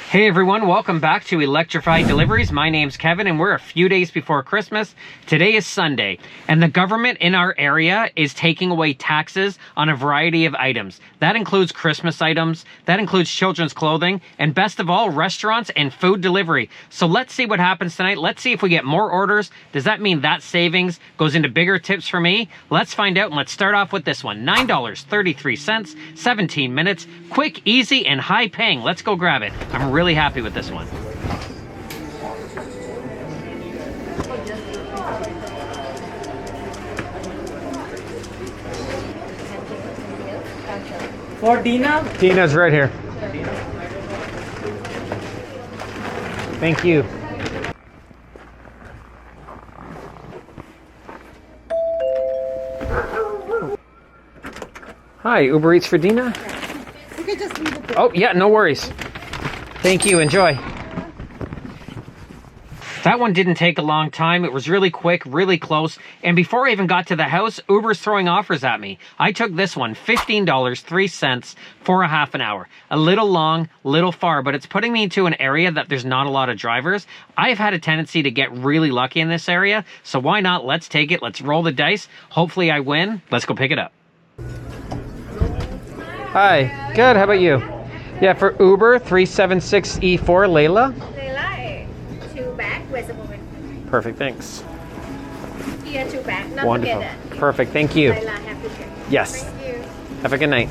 Hey everyone, welcome back to Electrified Deliveries. My name's Kevin and we're a few days before Christmas. Today is Sunday and the government in our area is taking away taxes on a variety of items. That includes Christmas items, that includes children's clothing, and best of all, restaurants and food delivery. So let's see what happens tonight. Let's see if we get more orders. Does that mean that savings goes into bigger tips for me? Let's find out, and let's start off with this one. $9.33, 17 minutes, quick, easy, and high paying. Let's go grab it. I'm really happy with this one. For Dina? Dina's right here. Thank you. Hi, Uber Eats for Dina? You can just leave it there. Oh, yeah, no worries. Thank you, enjoy. That one didn't take a long time. It was really quick, really close. And before I even got to the house, Uber's throwing offers at me. I took this one, $15.03 for a half an hour. A little long, little far, but it's putting me into an area that there's not a lot of drivers. I've had a tendency to get really lucky in this area, so why not? Let's take it. Let's roll the dice. Hopefully I win. Let's go pick it up. Hi, good. How about you? Yeah, for Uber 376E4, Layla. Layla, 2 bag. Where's the moment? Perfect, thanks. Here, 2 bag. Not Wonderful. together. Perfect, thank you. Layla, have to check. Yes. Thank you. Have a good night.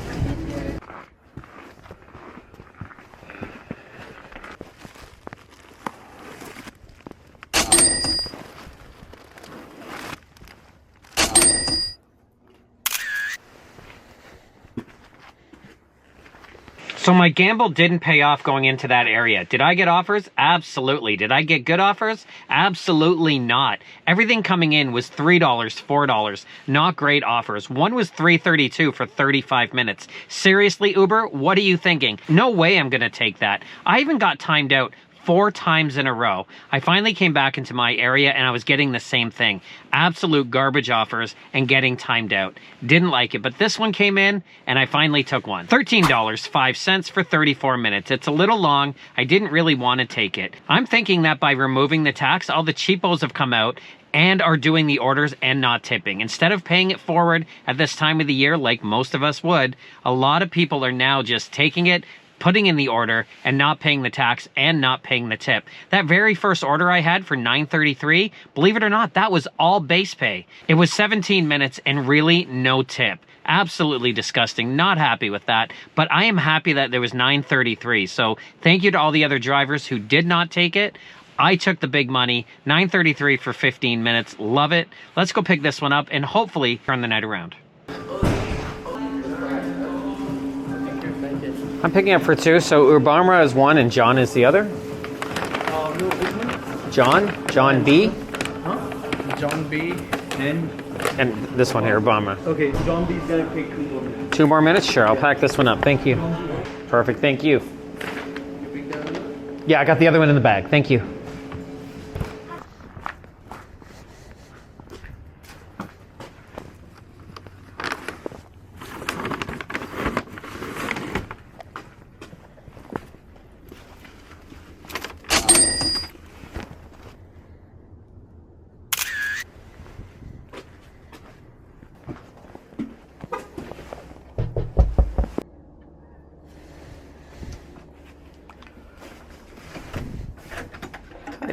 So my gamble didn't pay off going into that area. Did I get offers? Absolutely. Did I get good offers? Absolutely not. Everything coming in was $3, $4. Not great offers. One was $3.32 for 35 minutes. Seriously, Uber, what are you thinking? No way I'm gonna take that. I even got timed out 4 times in a row. I finally came back into my area and I was getting the same thing. Absolute garbage offers and getting timed out. Didn't like it, but this one came in and I finally took one. $13.05 for 34 minutes. It's a little long. I didn't really want to take it. I'm thinking that by removing the tax, all the cheapos have come out and are doing the orders and not tipping. Instead of paying it forward at this time of the year like most of us would, a lot of people are now just taking it, putting in the order and not paying the tax and not paying the tip. That very first order I had for $9.33, believe it or not, that was all base pay. It was 17 minutes and really no tip. Absolutely disgusting. Not happy with that, but I am happy that there was $9.33. So thank you to all the other drivers who did not take it. I took the big money, $9.33 for 15 minutes. Love it. Let's go pick this one up and hopefully turn the night around. I'm picking up for 2, so Urbamra is 1 and John is the other. No, which one? John B. Huh? John B. And this one here, Urbamra. Okay, John B's gonna take 2 more minutes. 2 more minutes? Sure, I'll pack this one up. Thank you. Perfect, thank you. You pick the other one? Yeah, I got the other one in the bag. Thank you.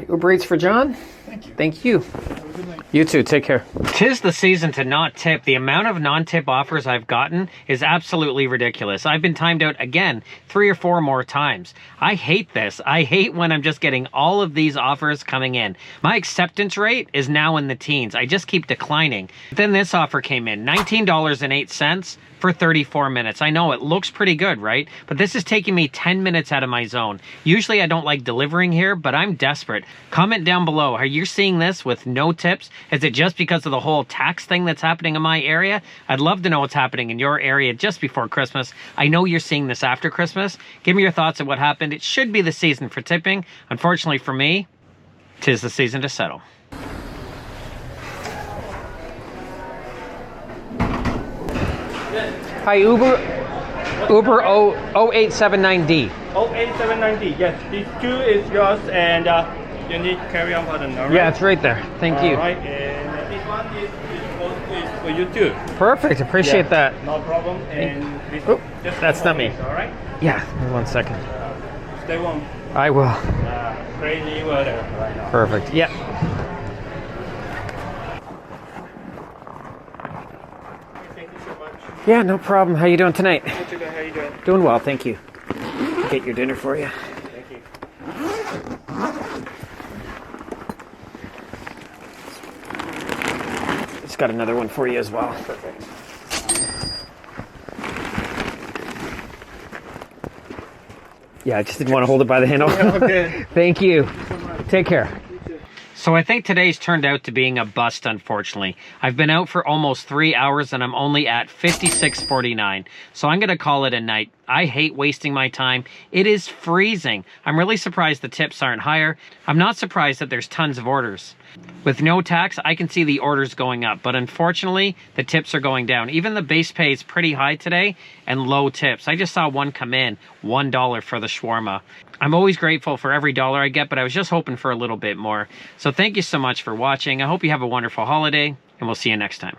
Uber Eats for John. Thank you. Thank you. You too, take care. 'Tis the season to not tip. The amount of non-tip offers I've gotten is absolutely ridiculous. I've been timed out again 3 or 4 more times. I hate this. I hate when I'm just getting all of these offers coming in. My acceptance rate is now in the teens. I just keep declining. Then this offer came in, $19.08 for 34 minutes. I know it looks pretty good, right? But this is taking me 10 minutes out of my zone. Usually I don't like delivering here, but I'm desperate. Comment down below. Are you seeing this with no tips? Is it just because of the whole tax thing that's happening in my area? I'd love to know what's happening in your area just before Christmas. I know you're seeing this after Christmas. Give me your thoughts on what happened. It should be the season for tipping. Unfortunately for me, 'tis the season to settle. Hi, Uber 0879D. Oh, 8790. Yes, these two is yours, and you need carry-on button. All right. Yeah, it's right there. Thank you. All right, and this one is for you too. Perfect. Appreciate Yeah, that. No problem. And this, Oh, just that's not me. All right. Yeah, 1 second. Stay warm. I will. Crazy weather right now. Perfect. Yeah. Thank you so much. Yeah, no problem. How you doing tonight? How you doing? Doing well, thank you. Get your dinner for you. Thank you. Just got another one for you as well. Perfect. Yeah, I just didn't want to hold it by the handle. Okay. Thank you. Take care. So I think today's turned out to being a bust, unfortunately. I've been out for almost 3 hours and I'm only at 56.49. So I'm going to call it a night. I hate wasting my time. It is freezing. I'm really surprised the tips aren't higher. I'm not surprised that there's tons of orders. With no tax, I can see the orders going up, but unfortunately, the tips are going down. Even the base pay is pretty high today and low tips. I just saw one come in, $1 for the shawarma. I'm always grateful for every dollar I get, but I was just hoping for a little bit more. So thank you so much for watching. I hope you have a wonderful holiday, and we'll see you next time.